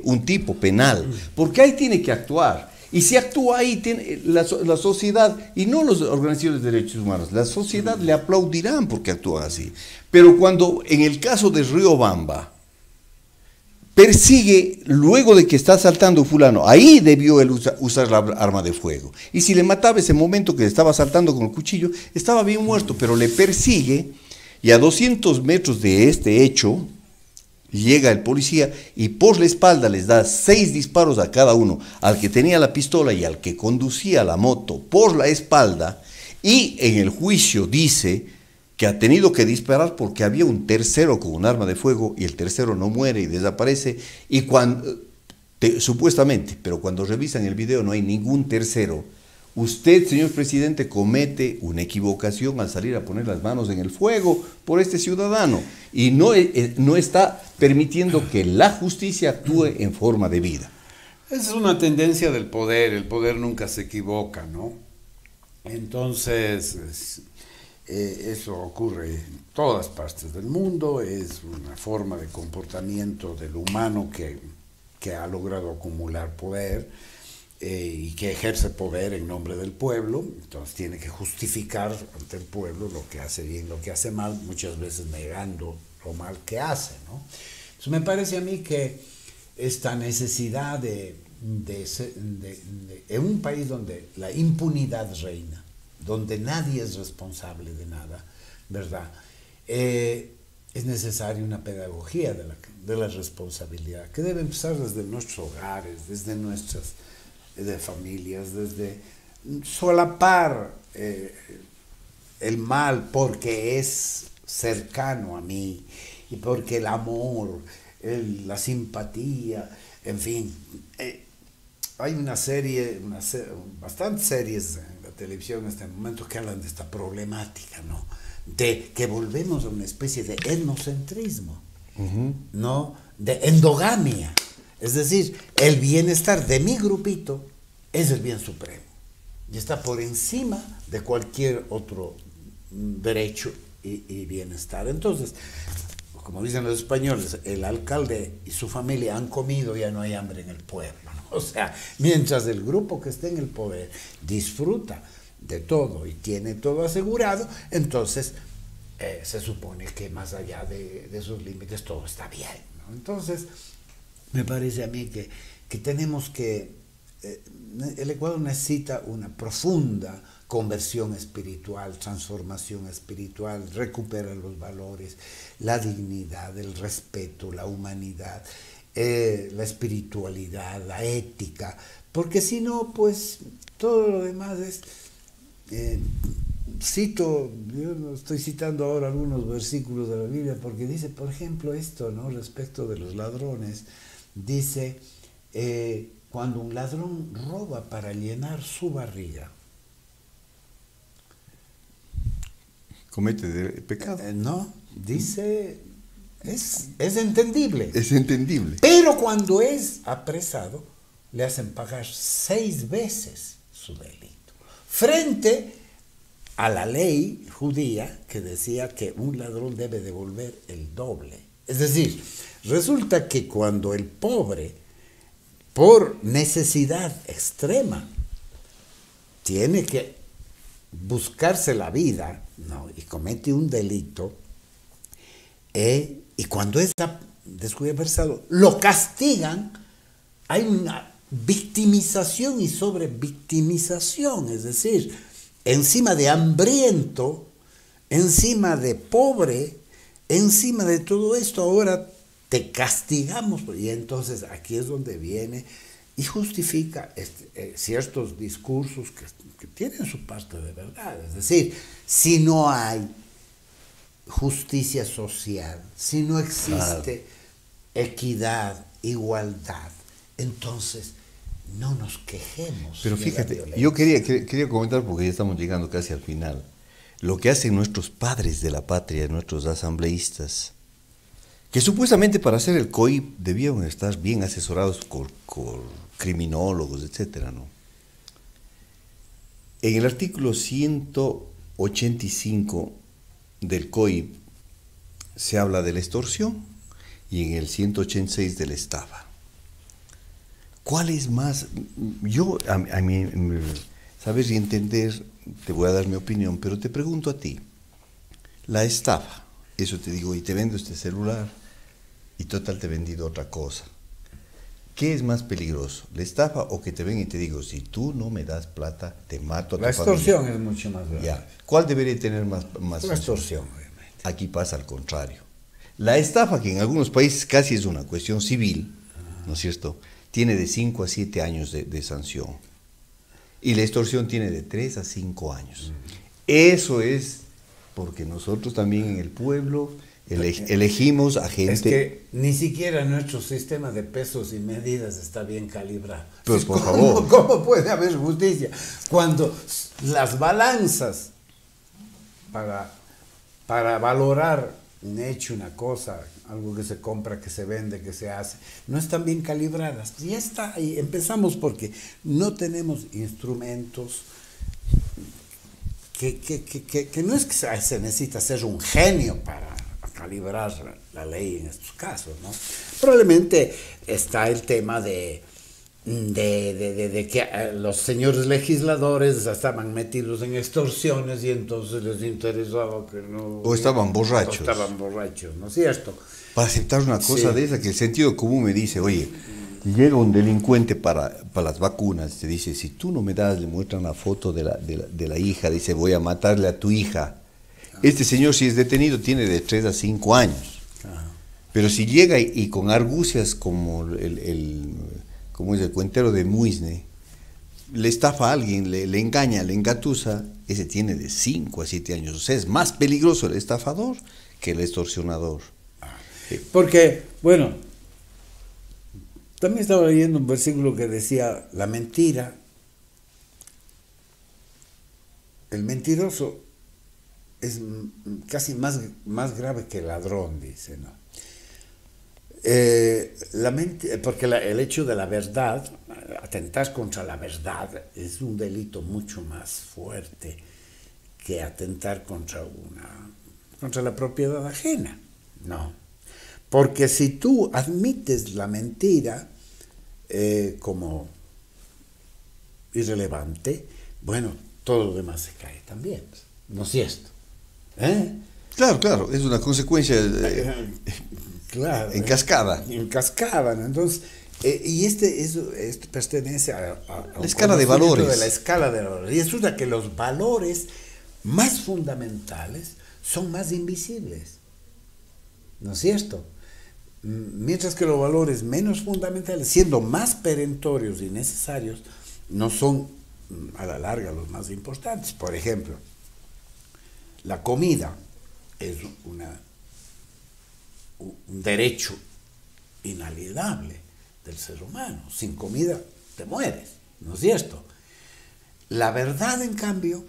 un tipo penal, porque ahí tiene que actuar. Y si actúa ahí, la sociedad, y no las organizaciones de derechos humanos, la sociedad le aplaudirán porque actúa así. Pero cuando en el caso de Riobamba, persigue luego de que está asaltando fulano, ahí debió él usar la arma de fuego. Y si le mataba ese momento que le estaba asaltando con el cuchillo, estaba bien muerto, pero le persigue y a 200 metros de este hecho llega el policía y por la espalda les da 6 disparos a cada uno, al que tenía la pistola y al que conducía la moto por la espalda, y en el juicio dice que ha tenido que disparar porque había un tercero con un arma de fuego y el tercero no muere y desaparece, y supuestamente, pero cuando revisan el video no hay ningún tercero. Usted, señor presidente, comete una equivocación al salir a poner las manos en el fuego por este ciudadano y no está permitiendo que la justicia actúe en forma debida. Esa es una tendencia del poder, el poder nunca se equivoca, ¿no? Entonces, eso ocurre en todas partes del mundo, es una forma de comportamiento del humano que ha logrado acumular poder. Y que ejerce poder en nombre del pueblo, entonces tiene que justificar ante el pueblo lo que hace bien, lo que hace mal, muchas veces negando lo mal que hace, ¿no? Entonces me parece a mí que esta necesidad en un país donde la impunidad reina, donde nadie es responsable de nada, ¿verdad? Es necesaria una pedagogía de la responsabilidad, que debe empezar desde nuestros hogares, desde nuestras de familias, desde solapar el mal porque es cercano a mí y porque el amor, la simpatía, en fin, hay bastantes series en la televisión en este momento que hablan de esta problemática, ¿no? De que volvemos a una especie de etnocentrismo, ¿no? De endogamia. Es decir, el bienestar de mi grupito es el bien supremo y está por encima de cualquier otro derecho y bienestar. Entonces, como dicen los españoles, el alcalde y su familia han comido, ya no hay hambre en el pueblo, ¿no? O sea, mientras el grupo que esté en el poder disfruta de todo y tiene todo asegurado, entonces se supone que más allá de sus límites todo está bien, ¿no? Entonces, me parece a mí que tenemos el Ecuador necesita una profunda conversión espiritual, transformación espiritual, recupera los valores, la dignidad, el respeto, la humanidad, la espiritualidad, la ética, porque si no, pues todo lo demás es... yo no estoy citando ahora algunos versículos de la Biblia, porque dice, por ejemplo, esto, ¿no? Respecto de los ladrones, dice, cuando un ladrón roba para llenar su barriga, comete pecado. No, dice, es entendible. Es entendible. Pero cuando es apresado, le hacen pagar 6 veces su delito. frente a la ley judía que decía que un ladrón debe devolver el doble. Es decir, resulta que cuando el pobre, por necesidad extrema, tiene que buscarse la vida, ¿no?, y comete un delito, y cuando es desversado, lo castigan, hay una victimización y sobrevictimización, es decir, encima de hambriento, encima de pobre, encima de todo esto, ahora te castigamos. Y entonces aquí es donde viene y justifica ciertos discursos que tienen su parte de verdad. Es decir, si no hay justicia social, si no existe equidad, igualdad, entonces no nos quejemos. Pero fíjate, yo quería comentar, porque ya estamos llegando casi al final, lo que hacen nuestros padres de la patria, nuestros asambleístas, que supuestamente para hacer el COIP debían estar bien asesorados por criminólogos, etcétera, ¿no? En el artículo 185 del COIP se habla de la extorsión y en el 186 de la estafa. ¿Cuál es más? Yo, a mí, saber y entender, te voy a dar mi opinión, pero te pregunto a ti, la estafa, eso te digo, y te vendo este celular, y total te he vendido otra cosa. ¿Qué es más peligroso, la estafa o que te ven y te digo, si tú no me das plata, te mato a tu familia? La extorsión es mucho más grave. Ya. ¿Cuál debería tener más la extorsión, obviamente. Aquí pasa al contrario. La estafa, que en algunos países casi es una cuestión civil, ¿no es cierto?, tiene de 5 a 7 años de sanción. Y la extorsión tiene de 3 a 5 años. Eso es porque nosotros también en el pueblo elegimos a gente... Es que ni siquiera nuestro sistema de pesos y medidas está bien calibrado. Pues por favor. ¿Cómo puede haber justicia cuando las balanzas para valorar un hecho, una cosa, algo que se compra, que se vende, que se hace, no están bien calibradas? Ya está ahí. Empezamos porque no tenemos instrumentos que no es que se necesita ser un genio para calibrar la ley en estos casos, ¿no? Probablemente está el tema de que los señores legisladores estaban metidos en extorsiones y entonces les interesaba que no... O estaban borrachos. O estaban borrachos, ¿no es cierto? Para aceptar una cosa de esa, que el sentido común me dice, oye, llega un delincuente para las vacunas, te dice, si tú no me das, le muestran la foto de la hija, dice, voy a matarle a tu hija. Este señor, si es detenido, tiene de 3 a 5 años. Pero si llega y con argucias como como es el cuentero de Muisne, le estafa a alguien, le engaña, le engatusa, ese tiene de 5 a 7 años. O sea, es más peligroso el estafador que el extorsionador. Porque, bueno, también estaba leyendo un versículo que decía, la mentira, el mentiroso es casi más grave que el ladrón, dice, ¿no? Porque el hecho de la verdad, atentar contra la verdad, es un delito mucho más fuerte que atentar contra la propiedad ajena, ¿no? Porque si tú admites la mentira como irrelevante, bueno, todo lo demás se cae también, ¿no es cierto? Claro, es una consecuencia claro, en cascada. En cascada, ¿no? Entonces, y esto pertenece a la escala de valores. De la escala de valores. Y resulta que los valores más fundamentales son más invisibles, ¿no es cierto? Mientras que los valores menos fundamentales, siendo más perentorios y necesarios, no son a la larga los más importantes. Por ejemplo, la comida es un derecho inalienable del ser humano. Sin comida te mueres, ¿no es cierto? La verdad, en cambio,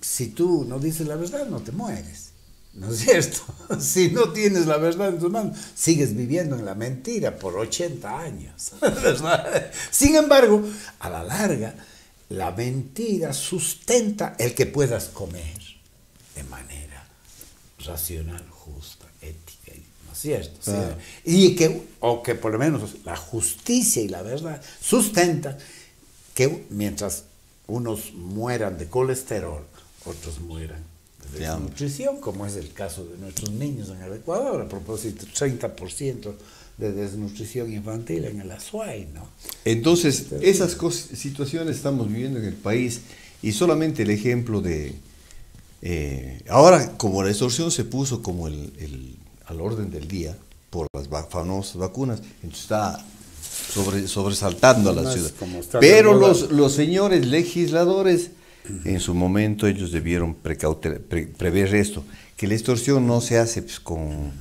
si tú no dices la verdad, no te mueres, ¿no es cierto? Si no tienes la verdad en tus manos, sigues viviendo en la mentira por 80 años, ¿verdad? Sin embargo, a la larga, la mentira sustenta el que puedas comer de manera racional, justa, ética, ¿no es cierto? Claro. Sí. O que por lo menos la justicia y la verdad sustentan que mientras unos mueran de colesterol, otros mueran de desnutrición, como es el caso de nuestros niños en el Ecuador, a propósito, 30% de desnutrición infantil en el Azuay, ¿no? Entonces, esas situaciones estamos viviendo en el país y solamente el ejemplo de... ahora, como la extorsión se puso como al orden del día por las famosas vacunas, entonces está sobresaltando a la ciudad. Pero los señores legisladores, en su momento, ellos debieron prever esto, que la extorsión no se hace pues, con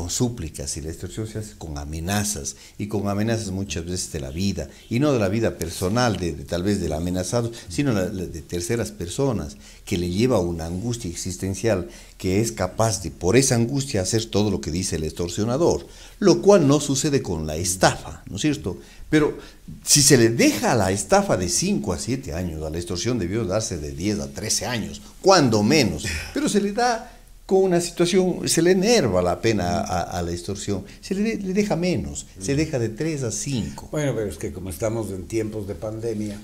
súplicas, y la extorsión se hace con amenazas, y con amenazas muchas veces de la vida, y no de la vida personal, tal vez del amenazado, sino de terceras personas, que le lleva una angustia existencial, que es capaz de, por esa angustia, hacer todo lo que dice el extorsionador, lo cual no sucede con la estafa, ¿no es cierto? Pero si se le deja a la estafa de 5 a 7 años, a la extorsión debió darse de 10 a 13 años, cuando menos, pero se le da con una situación, se le enerva la pena a la extorsión, le deja menos, se deja de 3 a 5. Bueno, pero es que como estamos en tiempos de pandemia,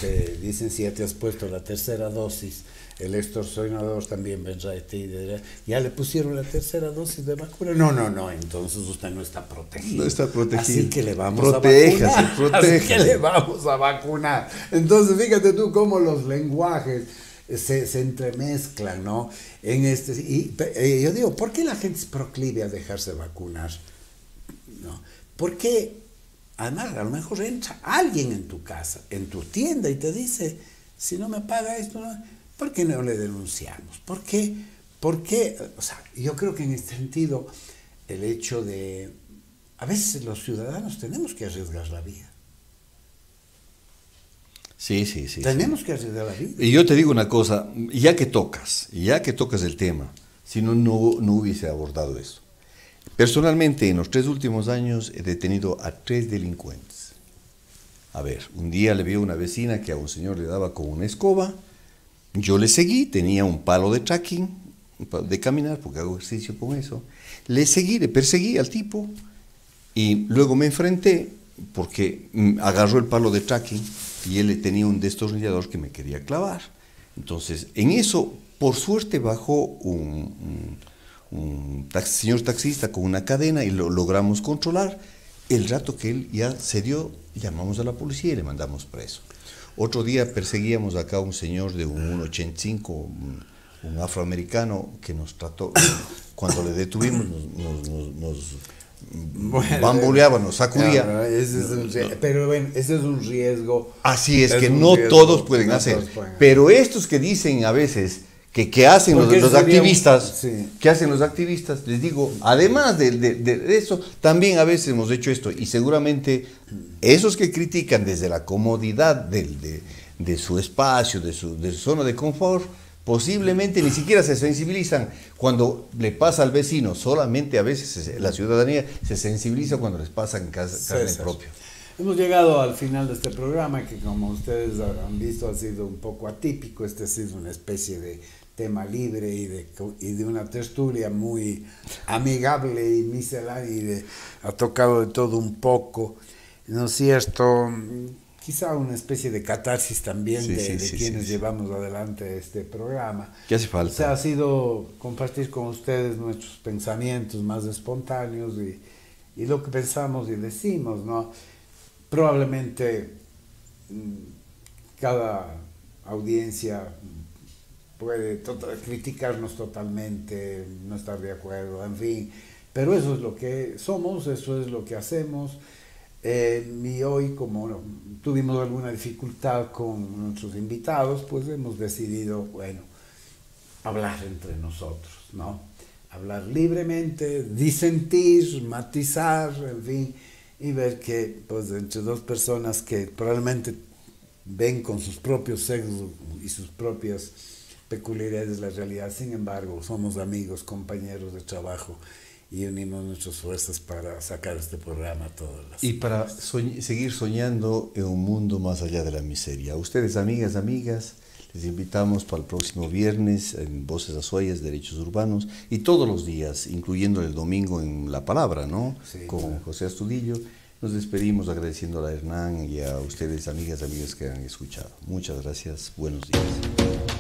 te dicen si ya te has puesto la tercera dosis, el extorsionador también vendrá de ti y dirá, ¿ya le pusieron la tercera dosis de vacuna? No, entonces usted no está protegido. No está protegido. Así que le vamos Protéjase, a vacunar. protéjase. Así que le vamos a vacunar. Entonces, fíjate tú cómo los lenguajes se entremezclan, ¿no? Yo digo, ¿por qué la gente es proclive a dejarse vacunar? ¿No? ¿Por qué? Además, a lo mejor entra alguien en tu casa, en tu tienda, y te dice, si no me paga esto, ¿por qué no le denunciamos? ¿Por qué? O sea, yo creo que en este sentido, el hecho de, a veces los ciudadanos tenemos que arriesgar la vida. Sí. Tenemos que arriesgar la vida. Y yo te digo una cosa, ya que tocas el tema, si no hubiese abordado eso. Personalmente, en los 3 últimos años he detenido a 3 delincuentes. A ver, un día le vi a una vecina que a un señor le daba con una escoba, yo le seguí, tenía un palo de trekking, de caminar, porque hago ejercicio con eso, le perseguí al tipo, y luego me enfrenté, porque agarró el palo de trekking, y él tenía un destornillador que me quería clavar. Entonces, en eso, por suerte, bajó un señor taxista con una cadena y lo logramos controlar. El rato que él ya se dio, llamamos a la policía y le mandamos preso. Otro día perseguíamos acá a un señor de un 1,85, un afroamericano, que nos trató, cuando le detuvimos, nos bamboleaba, nos sacudía. Pero bueno, ese es un riesgo. Así es que no todos pueden hacer. Pero estos que dicen a veces que hacen los activistas, sí. Que hacen los activistas, les digo, además de eso, también a veces hemos hecho esto, y seguramente esos que critican desde la comodidad de su espacio, de su zona de confort, posiblemente ni siquiera se sensibilizan cuando le pasa al vecino. Solamente a veces la ciudadanía se sensibiliza cuando les pasa en carne propia. Hemos llegado al final de este programa, que como ustedes han visto ha sido un poco atípico. Este ha sido una especie de tema libre y de una tertulia muy amigable y miscelánea, ha tocado de todo un poco, ¿no es cierto? Quizá una especie de catarsis también de quienes llevamos adelante este programa. ¿Qué hace falta? O sea, ha sido compartir con ustedes nuestros pensamientos más espontáneos y lo que pensamos y decimos, ¿no? Probablemente cada audiencia puede criticarnos totalmente, no estar de acuerdo, en fin, pero eso es lo que somos, eso es lo que hacemos. Y hoy, como tuvimos alguna dificultad con nuestros invitados, pues hemos decidido, bueno, hablar entre nosotros, ¿no? Hablar libremente, disentir, matizar, en fin, y ver que, pues, entre dos personas que probablemente ven con sus propios sesgos y sus propias peculiaridades la realidad, sin embargo, somos amigos, compañeros de trabajo, y unimos nuestras fuerzas para sacar este programa todas las Y para seguir soñando en un mundo más allá de la miseria. A ustedes, amigas, les invitamos para el próximo viernes en Voces Azuayas, Derechos Urbanos, y todos los días, incluyendo el domingo en La Palabra, ¿no? Sí, Con claro. José Astudillo. Nos despedimos agradeciendo a Hernán y a ustedes, amigas, que han escuchado. Muchas gracias. Buenos días.